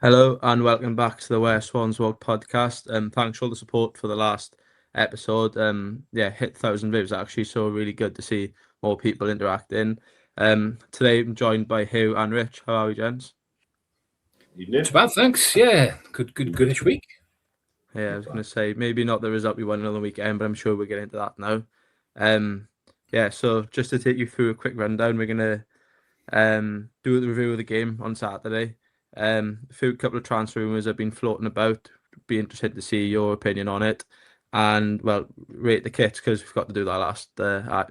Hello and welcome back to the Where Swans Walk podcast. Thanks for all the support for the last episode. Hit 1,000 views actually, so really good to see more people interacting. Today I'm joined by Hugh and Rich. How are we, gents? Evening. Not bad, thanks. Yeah, goodish week. Yeah, I was going to say maybe not the result we won on the weekend, but I'm sure we'll get into that now. So just to take you through a quick rundown, we're going to do the review of the game on Saturday. A couple of transfer rumours have been floating about. Be interested to see your opinion on it, and well, rate the kits because we forgot to do that last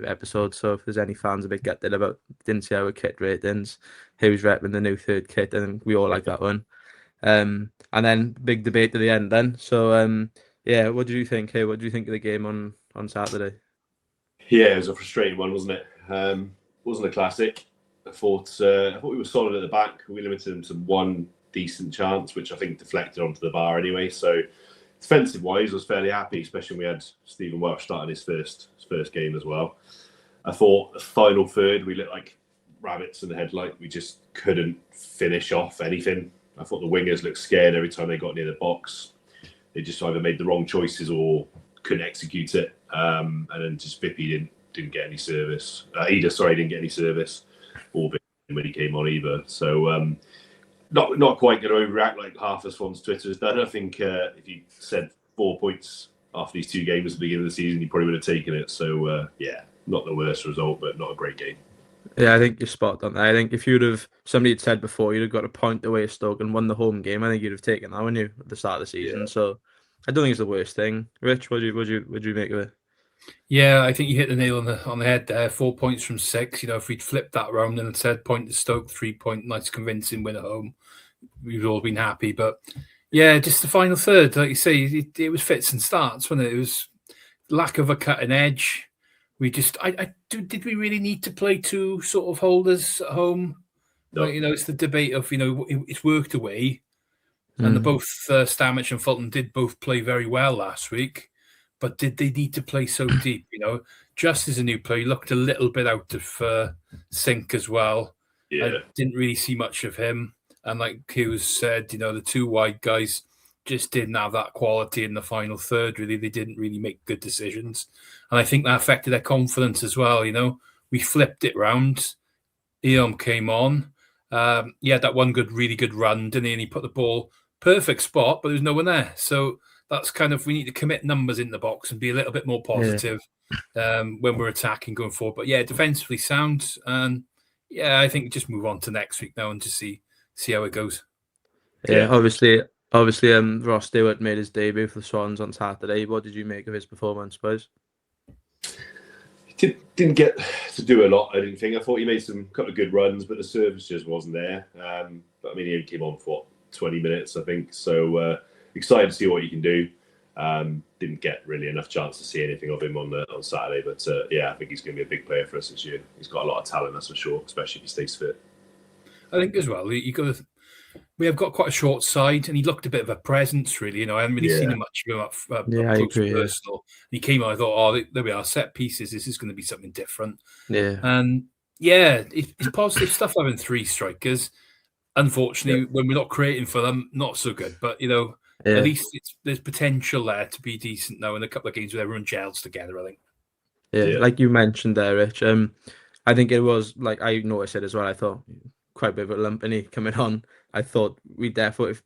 episode. So if there's any fans a bit gutted about didn't see our kit ratings, who's repping the new third kit, and we all like that one. And then big debate at the end. Then what do you think? Hey, what do you think of the game on Saturday? Yeah, it was a frustrating one, wasn't it? Wasn't a classic. I thought we were solid at the back. We limited them to one decent chance, which I think deflected onto the bar anyway. So defensive-wise, I was fairly happy, especially when we had Stephen Welsh starting his first game as well. I thought the final third, we looked like rabbits in the headlight. We just couldn't finish off anything. I thought the wingers looked scared every time they got near the box. They just either made the wrong choices or couldn't execute it. And then just Vippy didn't get any service. Idah, didn't get any service. Or when he came on either. So not quite going to overreact like half of Swans Twitter has done. I think if you said 4 points after these two games at the beginning of the season, you probably would have taken it. So not the worst result, but not a great game. Yeah, I think you're spot on. I think if somebody had said before you'd have got a point away at Stoke and won the home game, I think you'd have taken that, wouldn't you, at the start of the season? Yeah. So I don't think it's the worst thing. Rich, what would you make of it? Yeah, I think you hit the nail on the head there. 4 points from 6. You know, if we'd flipped that around and said point to Stoke, 3 point, nice convincing win at home, we've all been happy. But yeah, just the final third, like you say, it was fits and starts, wasn't it? It was lack of a cutting edge. Did we really need to play two sort of holders at home? No. Like, it's the debate of, it's worked away. And both Stamenić and Fulton did both play very well last week. But did they need to play so deep? Just as a new player, he looked a little bit out of sync as well. Yeah. I didn't really see much of him. And like Hughes said, the two wide guys just didn't have that quality in the final third, really. They didn't really make good decisions. And I think that affected their confidence as well, We flipped it round. Eom came on. He had that one really good run, didn't he? And he put the ball perfect spot, but there's no one there. So that's kind of, we need to commit numbers in the box and be a little bit more positive when we're attacking going forward. But yeah, defensively sound. And yeah, I think just move on to next week now and just see how it goes. Yeah, obviously, Ross Stewart made his debut for the Swans on Saturday. What did you make of his performance, boys? He didn't get to do a lot, I didn't think. I thought he made some couple of good runs, but the service just wasn't there. But I mean, he only came on for 20 minutes, I think. So excited to see what he can do. Didn't get really enough chance to see anything of him on Saturday. But I think he's going to be a big player for us this year. He's got a lot of talent, that's for sure, especially if he stays fit. I think as well, we have got quite a short side, and he looked a bit of a presence, really. I haven't really seen him much of him up close and personal. And he came on, I thought, there we are, set pieces. This is going to be something different. Yeah. And it's positive stuff having three strikers. Unfortunately, when we're not creating for them, not so good. But, at least there's potential there to be decent now in a couple of games where everyone gels together, I think. Yeah, like you mentioned there, Rich. I think it was, like I noticed it as well. I thought quite a bit of a lump in he coming on. I thought we definitely,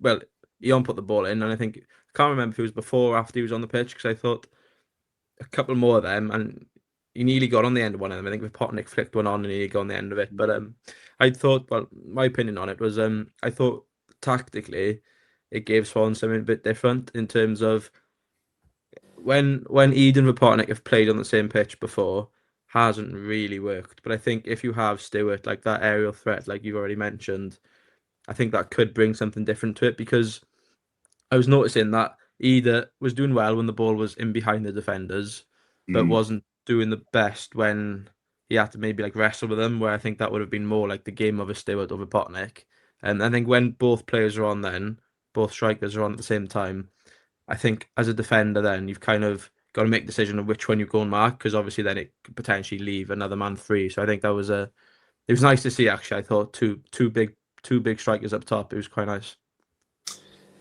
Eon put the ball in, and I can't remember if it was before or after he was on the pitch, because I thought a couple more of them, and he nearly got on the end of one of them. I think Vipotnik flicked one on and he got on the end of it. But I thought, my opinion on it was, I thought tactically it gave Swan something a bit different in terms of when Idah and Vipotnik have played on the same pitch before, hasn't really worked. But I think if you have Stewart, like that aerial threat, like you've already mentioned, I think that could bring something different to it, because I was noticing that Idah was doing well when the ball was in behind the defenders, but wasn't doing the best when he had to maybe like wrestle with them, where I think that would have been more like the game of a Stewart or Vipotnik. And I think when both players are on then, both strikers are on at the same time, I think as a defender then you've kind of got to make a decision of which one you go and mark, because obviously then it could potentially leave another man free. So I think it was nice to see, actually. I thought two big strikers up top. It was quite nice.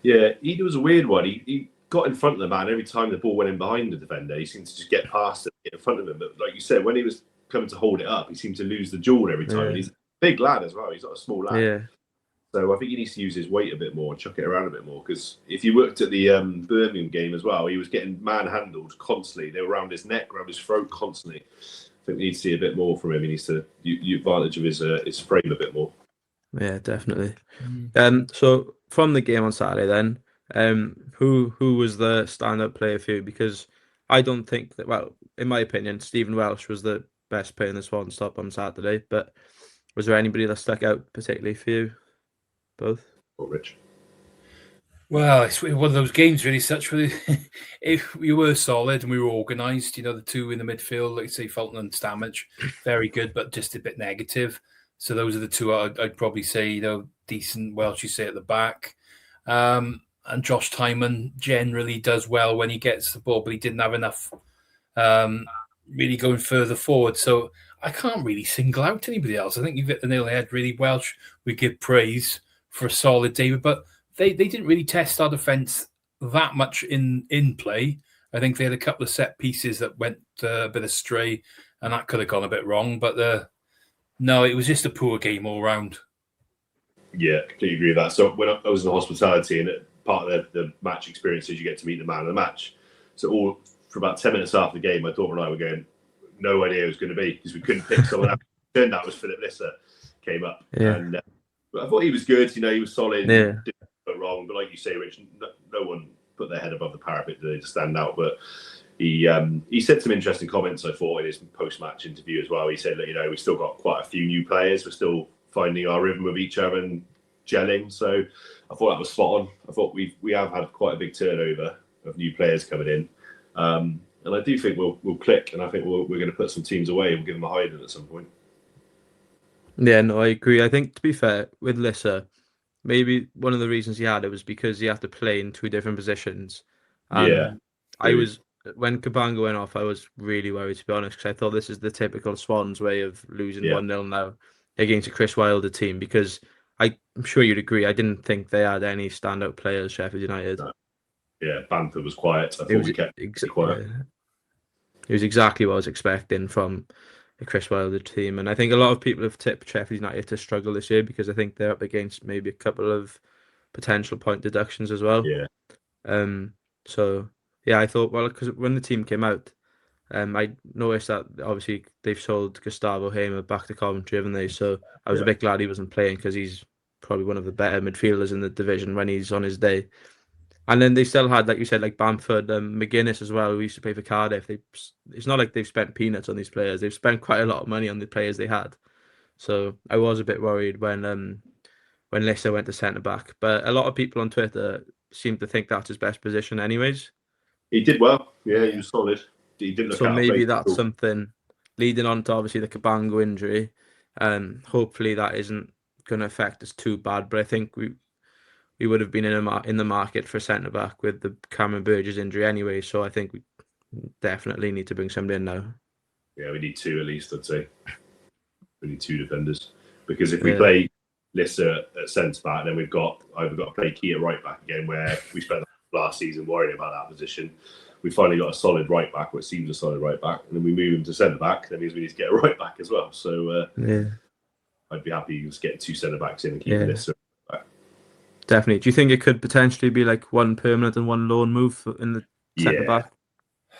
Yeah, he was a weird one. He got in front of the man every time the ball went in behind the defender. He seemed to just get past it, get in front of him. But like you said, when he was coming to hold it up, he seemed to lose the jewel every time. Yeah. And he's a big lad as well. He's not a small lad. Yeah. So I think he needs to use his weight a bit more and chuck it around a bit more. Because if you looked at the Birmingham game as well, he was getting manhandled constantly. They were around his neck, around his throat constantly. I think we need to see a bit more from him. He needs to use advantage of his frame a bit more. Yeah, definitely. So from the game on Saturday, then, who was the standout player for you? Because I don't think that, well, in my opinion, Stephen Welsh was the best player in the Swan stop on Saturday. But was there anybody that stuck out particularly for you? Both? Or Rich. Well, it's one of those games, really. Such really, if we were solid and we were organised, the two in the midfield, like say Fulton and Stamenić, very good, but just a bit negative. So those are the two I'd probably say, decent Welsh, you say, at the back. And Josh Tyman generally does well when he gets the ball, but he didn't have enough really going further forward. So I can't really single out anybody else. I think you've hit the nail on the head, really. Welsh, we give praise for a solid David, but they didn't really test our defence that much in play. I think they had a couple of set pieces that went a bit astray, and that could have gone a bit wrong. But no, it was just a poor game all round. Yeah, completely agree with that. So when I was in the hospitality, and part of the match experience is you get to meet the man of the match. So for about 10 minutes after the game, my daughter and I were going, no idea who it was going to be because we couldn't pick someone out. Turned out it was Philip Lisser came up. Yeah. And but I thought he was good. He was solid. Yeah. Didn't go wrong. But like you say, Rich, no one put their head above the parapet to stand out. But he said some interesting comments, I thought, in his post-match interview as well. He said that, we still got quite a few new players. We're still finding our rhythm with each other and gelling. So I thought that was spot on. I thought we have had quite a big turnover of new players coming in. And I do think we'll click, and I think we're going to put some teams away and give them a hiding at some point. Yeah, no, I agree. I think, to be fair, with Lisser, maybe one of the reasons he had it was because he had to play in two different positions. Yeah. When Kabanga went off, I was really worried, to be honest, because I thought this is the typical Swans way of losing 1-0 now against a Chris Wilder team, because I'm sure you'd agree, I didn't think they had any standout players, Sheffield United. No. Yeah, Bamford was quiet. I thought we kept quiet. It was exactly what I was expecting from a Chris Wilder team. And I think a lot of people have tipped Sheffield United to struggle this year because I think they're up against maybe a couple of potential point deductions as well. Yeah. So, yeah, I thought, well, because when the team came out, I noticed that obviously they've sold Gustavo Hamer back to Coventry, haven't they? So I was a bit glad he wasn't playing because he's probably one of the better midfielders in the division when he's on his day. And then they still had, like you said, like Bamford, McGuinness as well, who used to play for Cardiff. It's not like they've spent peanuts on these players. They've spent quite a lot of money on the players they had. So I was a bit worried when Lisser went to centre-back. But a lot of people on Twitter seem to think that's his best position anyways. He did well. Yeah, he was solid. He didn't look so out maybe that's something leading on to obviously the Kabanga injury. Hopefully that isn't going to affect us too bad. But I think we would have been in the market for centre back with the Cameron Burgess injury anyway. So I think we definitely need to bring somebody in now. Yeah, we need two at least, I'd say. We need two defenders because if we play Lisser at centre back, then we've either got to play Key at right back again, where we spent last season worrying about that position. We finally got a solid right back, or it seems a solid right back, and then we move him to centre back. That means we need to get a right back as well. So I'd be happy to get two centre backs in and keep Lisser. Definitely. Do you think it could potentially be like one permanent and one loan move in the centre back?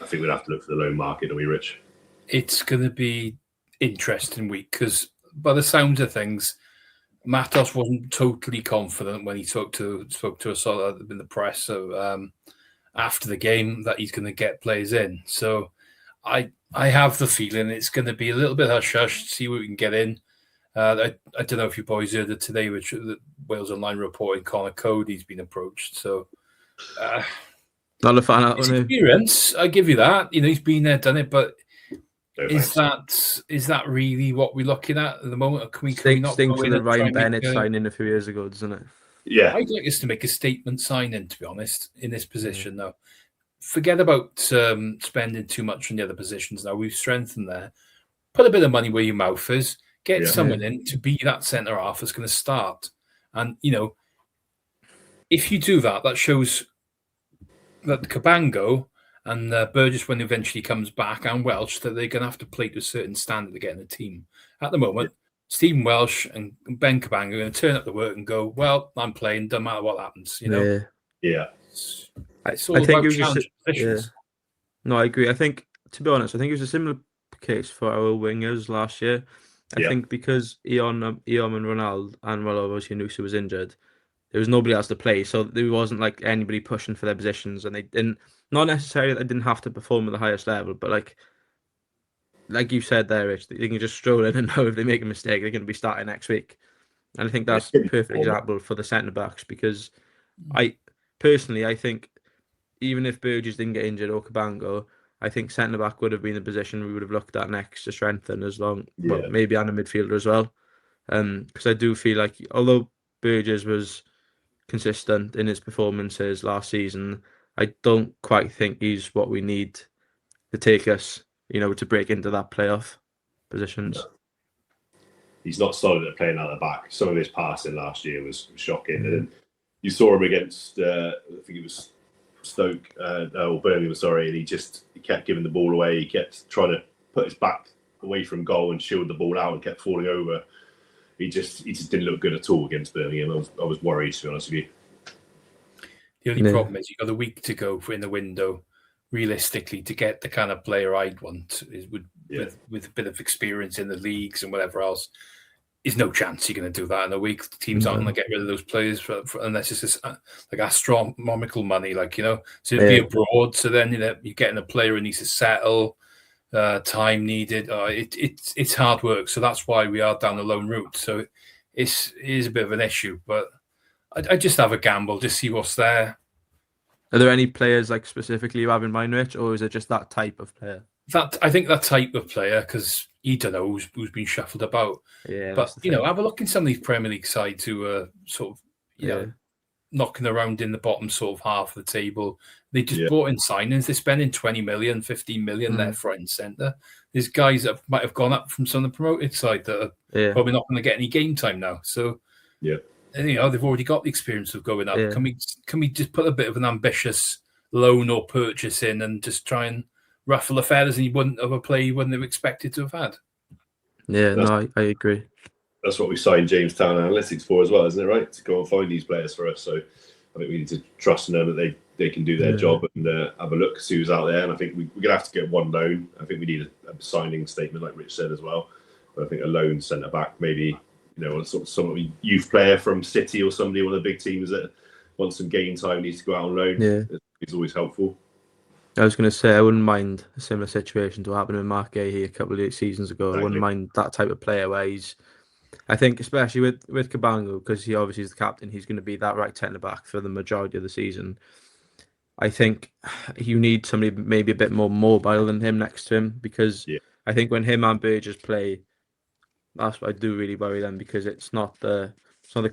I think we'd have to look for the loan market, are we, Rich? It's going to be interesting week because by the sounds of things, Matos wasn't totally confident when he spoke to us all in the press. So after the game, that he's going to get players in. So I have the feeling it's going to be a little bit hush hush. See what we can get in. I don't know if you boys heard it today, which the Wales Online reporting Connor Cody's been approached. So not a fan of his experience. I give you that. He's been there, done it, but. Is that really what we're looking at the moment? Or can we not stinks with the Ryan Bennett signing a few years ago, doesn't it? Yeah, I'd like us to make a statement signing, to be honest, in this position now. Forget about spending too much on the other positions now. We've strengthened there. Put a bit of money where your mouth is. Get someone in to be that centre half that's going to start. And, if you do that, that shows that Cabango and Burgess, when he eventually comes back, and Welsh, that they're going to have to play to a certain standard to get in the team. At the moment, Stephen Welsh and Ben Cabango are going to turn up the work and go, well, I'm playing, doesn't matter what happens, you know? Yeah. It's all about challenge positions. Yeah. No, I agree. I think, to be honest, I think it was a similar case for our wingers last year. I think because Ion and Ronaldo, and well, obviously Nusa was injured, there was nobody else to play, so there wasn't like anybody pushing for their positions, and they didn't. Not necessarily that they didn't have to perform at the highest level, but like you said there, Rich, they can just stroll in and know if they make a mistake, they're going to be starting next week. And I think that's a perfect example for the centre backs, because I think even if Burgess didn't get injured or Cabango, I think centre back would have been the position we would have looked at next to strengthen well, maybe and a midfielder as well. Because I do feel like, although Burgess was consistent in his performances last season, I don't quite think he's what we need to take us, to break into that playoff positions. No. He's not solid at playing out the back. Some of his passing last year was shocking. And you saw him against, I think it was Stoke, or Birmingham, sorry, and he kept giving the ball away. He kept trying to put his back away from goal and shield the ball out and kept falling over. He just didn't look good at all against Birmingham. I was worried, to be honest with you. The only problem is you've got a week to go in the window, realistically, to get the kind of player I'd want with a bit of experience in the leagues and whatever else. There's no chance you're going to do that in a week. The teams aren't going to get rid of those players unless it's just like astronomical money, So it'd be abroad. So then you're getting a player who needs to settle, time needed. It's hard work. So that's why we are down the loan route. So it is a bit of an issue. But I just have a gamble, just see what's there. Are there any players like specifically you have in mind, Rich, or is it just that type of player? I think that type of player, because you don't know who's been shuffled about. Yeah, but have a look in some of these Premier League sides who are sort of knocking around in the bottom sort of half of the table. They just brought in signings. They're spending 20 million, 15 million left, right, and centre. There's guys that might have gone up from some of the promoted side that are probably not going to get any game time now. So and, they've already got the experience of going up. Can we just put a bit of an ambitious loan or purchase in and just try and ruffle the feathers, and you wouldn't have a player you wouldn't have expected to have had? Yeah, no, I agree. That's what we signed Jamestown Analytics for as well, isn't it, right? To go and find these players for us. So I think we need to trust in them that they can do their job and have a look, see who's out there. And I think we're going to have to get one loan. I think we need a signing statement, like Rich said as well. But I think a loan centre back, maybe, some youth player from City or somebody, one of the big teams that wants some game time, needs to go out on loan. Yeah, it's always helpful. I was going to say, I wouldn't mind a similar situation to what happened with Mark here a couple of seasons ago. Exactly. I wouldn't mind that type of player where I think, especially with Cabango, because he obviously is the captain, he's going to be that right centre back for the majority of the season. I think you need somebody maybe a bit more mobile than him next to him, because I think when him and Burgess play, that's what I do really worry them, because it's not the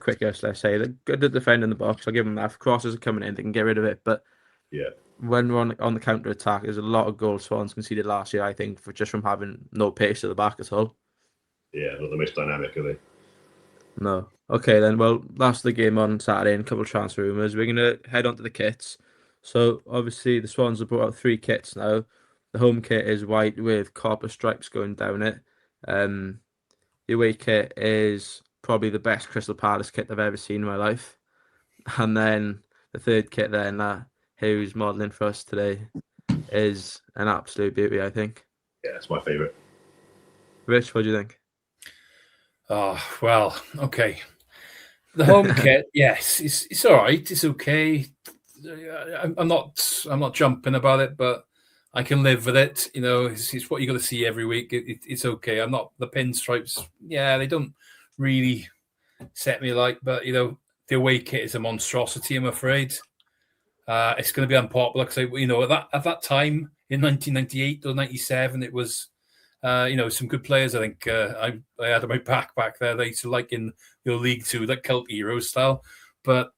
quickest, let's say. They're good at defending the box. I'll give them that. If crosses are coming in, they can get rid of it. But when we're on the counter attack, there's a lot of goals Swans conceded last year, I think, from having no pace at the back at all. Yeah, not the most dynamic, are they? No. Okay, then. Well, that's the game on Saturday and a couple of transfer rumours. We're going to head on to the kits. So, obviously, the Swans have brought out 3 kits now. The home kit is white with copper stripes going down it. The away kit is probably the best Crystal Palace kit I've ever seen in my life. And then the third kit then, who's modelling for us today, is an absolute beauty, I think. Yeah, it's my favourite. Rich, what do you think? Oh, well, okay. The home kit, yes, it's all right. It's okay. I'm not jumping about it, but I can live with it. It's what you got to see every week. It's okay. I'm not the pinstripes. Yeah, they don't really set me alight, but the away kit is a monstrosity, I'm afraid. It's going to be unpopular because at that time in 1998 or 97, it was some good players. I think I had my back there. They used to like in your League Two, that cult hero style. But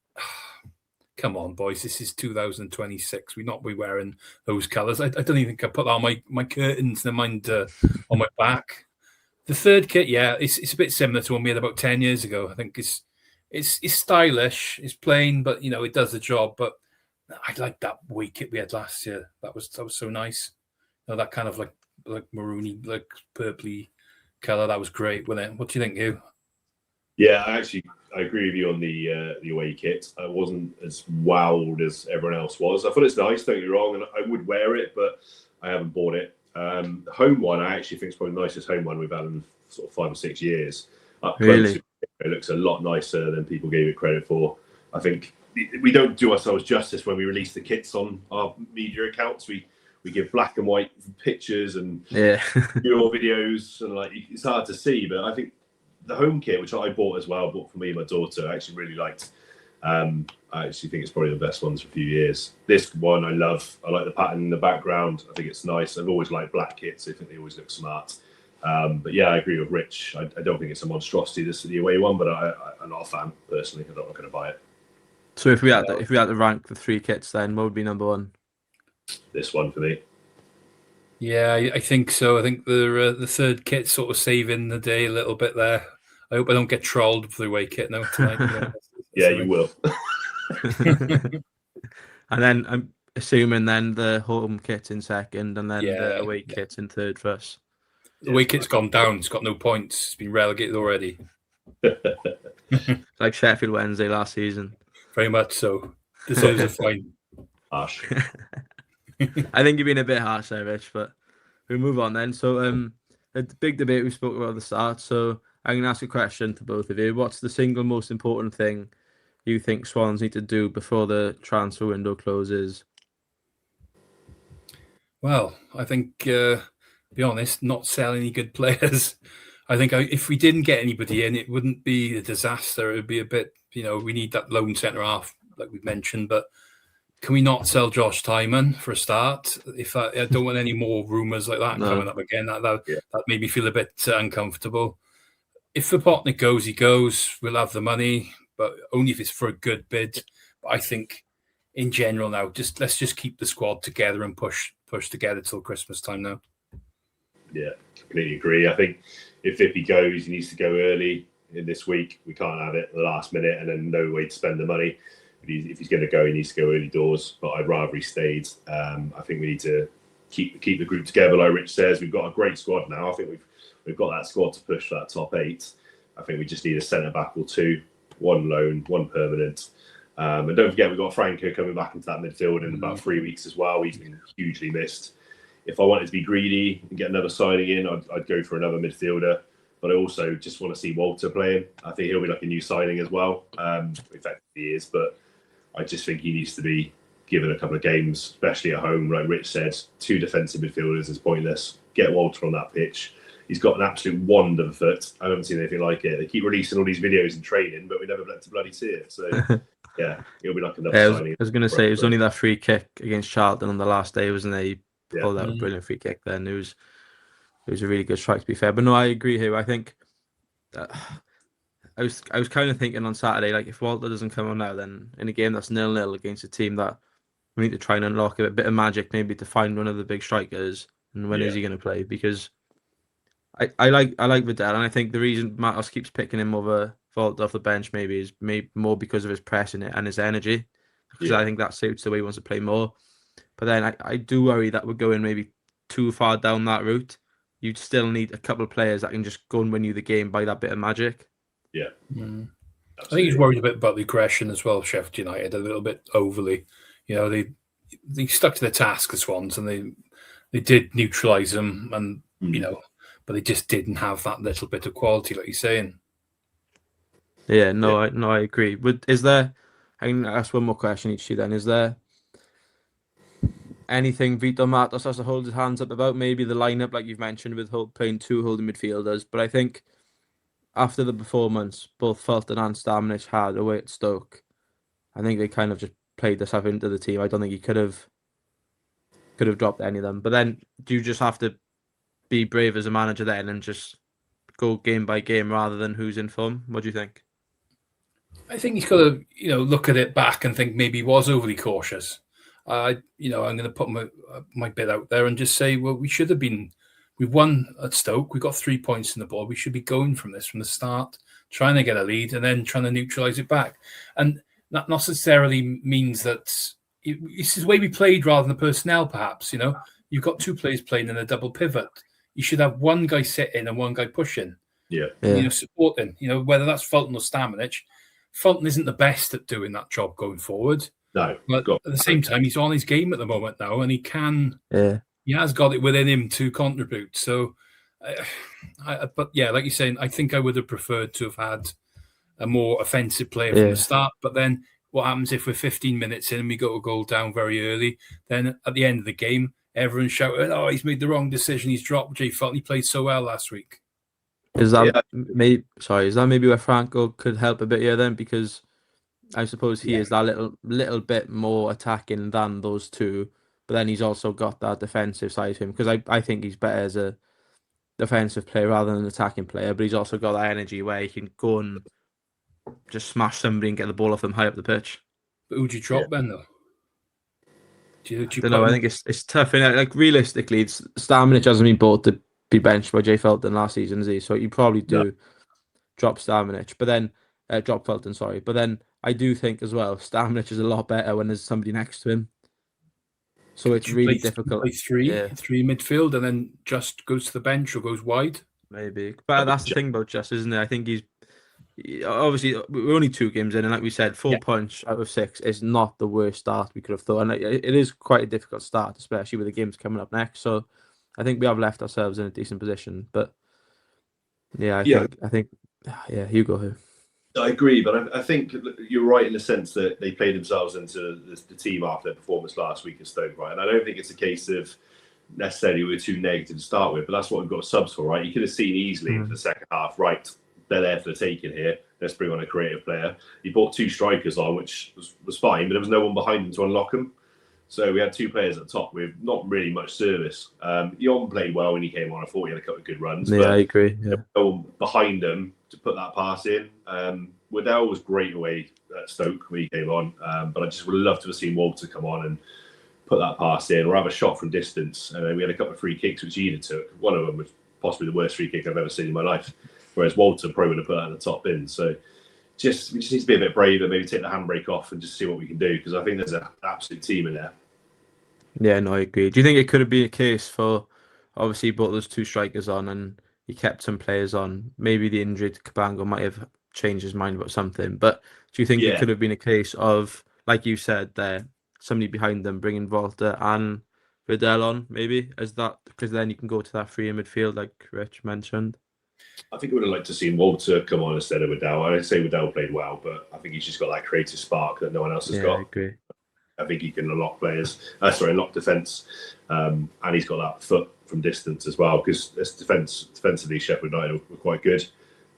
come on, boys, this is 2026. We're not wearing those colours. I don't even think I put that on my curtains. Never mind on my back. The third kit, it's a bit similar to one we had about 10 years ago. I think it's it's stylish, it's plain, but it does the job. But I like that away kit we had last year. That was so nice. That kind of like maroony, like purpley color. That was great, wasn't it? What do you think, you? Yeah, I agree with you on the away kit. I wasn't as wowed as everyone else was. I thought it's nice, don't get me wrong, and I would wear it, but I haven't bought it. The home one, I actually think is probably the nicest home one we've had in sort of 5 or 6 years. Up Really? close, it looks a lot nicer than people gave it credit for. I think we don't do ourselves justice when we release the kits on our media accounts. We give black and white pictures and your videos, and it's hard to see. But I think the home kit, which I bought as well, bought for me and my daughter, I actually really liked. I actually think it's probably the best ones for a few years. This one I love. I like the pattern in the background. I think it's nice. I've always liked black kits. I think they always look smart. But yeah, I agree with Rich. I don't think it's a monstrosity, this is the away one, but I'm not a fan personally. I'm not going to buy it. So if we had to rank the 3 kits, then what would be number 1? This one for me. Yeah, I think so. I think the third kit sort of saving the day a little bit there. I hope I don't get trolled for the away kit now tonight. Yeah, you will. And then I'm assuming then the home kit in second, and then the away kit in third for us. The away kit's gone down. It's got no points. It's been relegated already. Like Sheffield Wednesday last season. Very much so. This always a fine. Harsh. I think you've been a bit harsh there, Rich, but we'll move on then. So a big debate we spoke about at the start. So I'm going to ask a question to both of you. What's the single most important thing you think Swans need to do before the transfer window closes? Well, I think, be honest, not sell any good players. I think if we didn't get anybody in, it wouldn't be a disaster. It would be a bit, we need that lone centre half, like we've mentioned, but can we not sell Josh Tymon for a start? I don't want any more rumours like that coming up again. That made me feel a bit uncomfortable. If Vipotnik goes, he goes. We'll have the money, but only if it's for a good bid. But I think, in general now, let's just keep the squad together and push together till Christmas time now. Yeah, completely agree. I think if Vippy goes, he needs to go early in this week. We can't have it at the last minute and then no way to spend the money. If he's going to go, he needs to go early doors. But I'd rather he stayed. I think we need to keep the group together. Like Rich says, we've got a great squad now. I think we've got that squad to push for that top 8. I think we just need a centre back or 2, 1 loan, 1 permanent. And don't forget, we've got Franco coming back into that midfield in about 3 weeks as well. He's been hugely missed. If I wanted to be greedy and get another signing in, I'd go for another midfielder. But I also just want to see Walter playing. I think he'll be like a new signing as well. In fact, he is. But I just think he needs to be given a couple of games, especially at home. Like Rich said, 2 defensive midfielders is pointless. Get Walter on that pitch. He's got an absolute wand of a foot. I haven't seen anything like it. They keep releasing all these videos in training, but we never let to bloody see it. So, yeah, he'll be like another signing. I was going to say, it was only that free kick against Charlton on the last day, wasn't it? He pulled out a brilliant free kick then. It was a really good strike, to be fair. But no, I agree here. I think I was kind of thinking on Saturday, like if Walter doesn't come on now, then in a game that's 0-0 against a team that we need to try and unlock a bit of magic, maybe to find one of the big strikers. And when is he going to play? Because I like Widell, and I think the reason Matos keeps picking him over Walter off the bench maybe is more because of his pressing and his energy. Because I think that suits the way he wants to play more. But then I do worry that we're going maybe too far down that route. You'd still need a couple of players that can just go and win you the game by that bit of magic. Yeah. I think he's worried a bit about the aggression as well, Sheffield United, a little bit overly. They stuck to the task, the Swans, and they did neutralise them, and but they just didn't have that little bit of quality, like you're saying. Yeah, I agree. But is there? I can ask one more question each to you then. Is there anything Vítor Matos has to hold his hands up about? Maybe the lineup, like you've mentioned, with playing 2 holding midfielders. But I think after the performance both Fulton and Stamenić had away at Stoke, I think they kind of just played themselves into the team. I don't think he could have dropped any of them. But then do you just have to be brave as a manager then and just go game by game rather than who's in form? What do you think? I think he's got to, look at it back and think maybe he was overly cautious. I'm going to put my bit out there and just say, well, we won at Stoke. We got 3 points in the ball. We should be going from the start. trying to get a lead, and then trying to neutralise it back. And that not necessarily means that this is the way we played rather than the personnel, perhaps. You've got two players playing in a double pivot. You should have one guy sitting and one guy pushing. Yeah. Supporting. Whether that's Fulton or Stamenić. Fulton isn't the best at doing that job going forward. No. But at the same time, he's on his game at the moment now, and he can. Yeah. He has got it within him to contribute. So, but yeah, like you're saying, I think I would have preferred to have had a more offensive player from the start. But then what happens if we're 15 minutes in and we go a goal down very early? Then at the end of the game, everyone's shouting, "Oh, he's made the wrong decision. He's dropped Jay Fulton. He played so well last week." Is that maybe where Franco could help a bit here then? Because I suppose he is that little bit more attacking than those two, but then he's also got that defensive side to him. Because I think he's better as a defensive player rather than an attacking player, but he's also got that energy where he can go and just smash somebody and get the ball off them high up the pitch. But who'd you drop then, though? I don't know. I think it's tough. Like realistically, Stamenić hasn't been bought to be benched by Jay Fulton last season, is he? So you probably do drop Stamenić, but then drop Fulton. Sorry, but then I do think as well Stamenić is a lot better when there's somebody next to him. So it's really difficult. Play three midfield, and then just goes to the bench or goes wide. Maybe, but that's the thing about Just, isn't it? I think he's obviously we're only 2 games in, and like we said, 4 points out of 6 is not the worst start we could have thought, and it is quite a difficult start, especially with the games coming up next. So I think we have left ourselves in a decent position. But I think you go here. I agree, but I think you're right in the sense that they played themselves into the team after their performance last week at Stoke, right? And I don't think it's a case of necessarily we were too negative to start with, but that's what we've got subs for, right? You could have seen easily in the second half, right, they're there for the taking here. Let's bring on a creative player. He brought 2 strikers on, which was fine, but there was no one behind him to unlock them. So we had 2 players at the top with not really much service. Jon played well when he came on. I thought he had a couple of good runs. Yeah, I agree. Yeah. No one behind him to put that pass in. Widell was great away at Stoke when he came on, but I just would have loved to have seen Walter come on and put that pass in or have a shot from distance. And we had a couple of free kicks which Idah took. One of them was possibly the worst free kick I've ever seen in my life, whereas Walter probably would have put that in the top bin. So we just need to be a bit braver, maybe take the handbrake off and just see what we can do, because I think there's an absolute team in there. Yeah, no, I agree. Do you think it could have been a case for, obviously, he brought those 2 strikers on and he kept some players on? Maybe the injury to Cabango might have changed his mind about something, but do you think it could have been a case of, like you said there, somebody behind them bringing Walter and Widell on, maybe, as that, because then you can go to that free in midfield, like Rich mentioned? I think I would have liked to see Walter come on instead of Widell. I'd say Widell played well, but I think he's just got that creative spark that no one else has got. I agree. I think he can unlock unlock defence, and he's got that foot from distance as well, because defensively Sheffield United were quite good.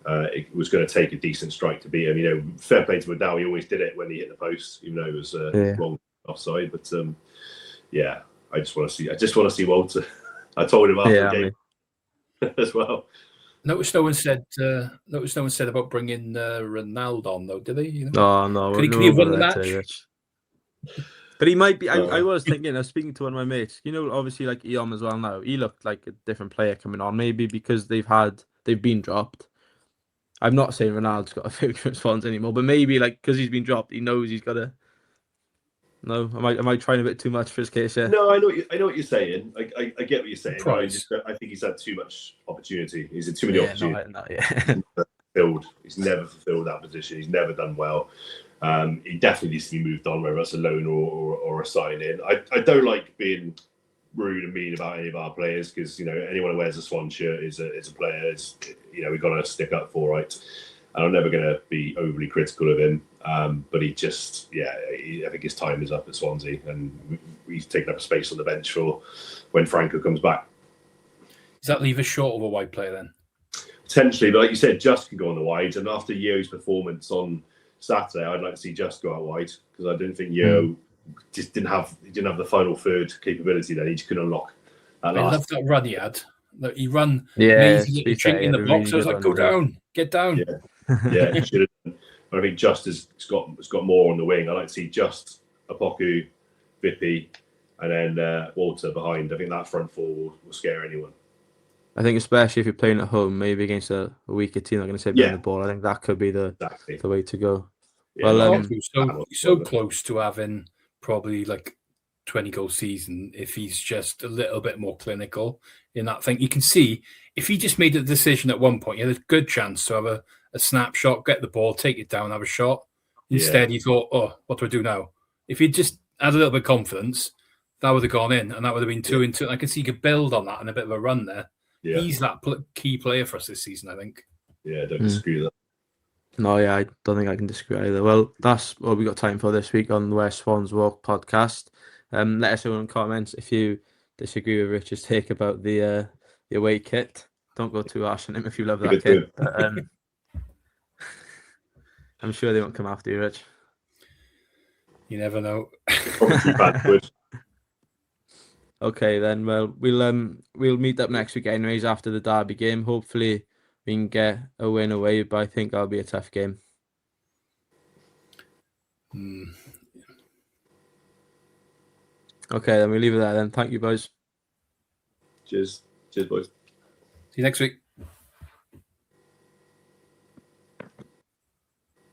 It was going to take a decent strike to beat him. Fair play to Widell. He always did it when he hit the post, even though it was wrong offside. But I just want to see Walter. I told him after the game as well. Notice no one said about bringing Ronaldo on, though, did they? Oh no, could he have won the match? But he might be. I was thinking. I was speaking to one of my mates. Obviously, like Eom as well. Now he looked like a different player coming on. Maybe because they've been dropped. I'm not saying Ronaldo's got a big response anymore, but maybe like because he's been dropped, he knows he's got to. No, am I trying a bit too much for his case? Yeah. No, I know what you're saying. I get what you're saying. I think he's had too much opportunity. He's had too many opportunities. He's never fulfilled that position. He's never done well. He definitely needs to be moved on, whether it's a loan or a sign in. I don't like being rude and mean about any of our players, because anyone who wears a Swan shirt is a player. We've got to stick up for, right. And I'm never going to be overly critical of him. But he just, I think his time is up at Swansea, and he's taken up a space on the bench for when Franco comes back. Does that leave us short of a wide player then? Potentially, but like you said, Just can go on the wides. And after Yeo's performance on Saturday, I'd like to see Just go out wide, because I don't think Yeo just didn't have the final third capability there. He just couldn't unlock that last. I love that run he had. He ran amazingly in the box. I was like, go down, get down. Yeah, he should have done. But I think Just has got more on the wing. I like to see Just, Apoku, Vippy, and then Walter behind. I think that front four will scare anyone. I think especially if you're playing at home, maybe against a weaker team, I'm going to say behind Yeah. the ball. I think that could be the way to go. Yeah, Well, so close to having probably like 20-goal season if he's just a little bit more clinical in that thing. You can see if he just made a decision at one point, he had a good chance to have a snapshot, get the ball, take it down, have a shot. Instead, he thought, "Oh, what do I do now?" If he'd just had a little bit of confidence, that would have gone in, and that would have been 2-2. I can see he could build on that and a bit of a run there. Yeah. He's that key player for us this season, I think. Yeah, don't disagree with that. No, yeah, I don't think I can disagree either. Well, that's all we got time for this week on the Where Swans Walk podcast. Let us know in the comments if you disagree with Richard's take about the away kit. Don't go too harsh on him if you love that kit. But, I'm sure they won't come after you, Rich. You never know. Okay, then. Well, we'll meet up next week anyways after the Derby game. Hopefully, we can get a win away, but I think that'll be a tough game. Okay, then we'll leave it there then. Thank you, boys. Cheers, boys. See you next week.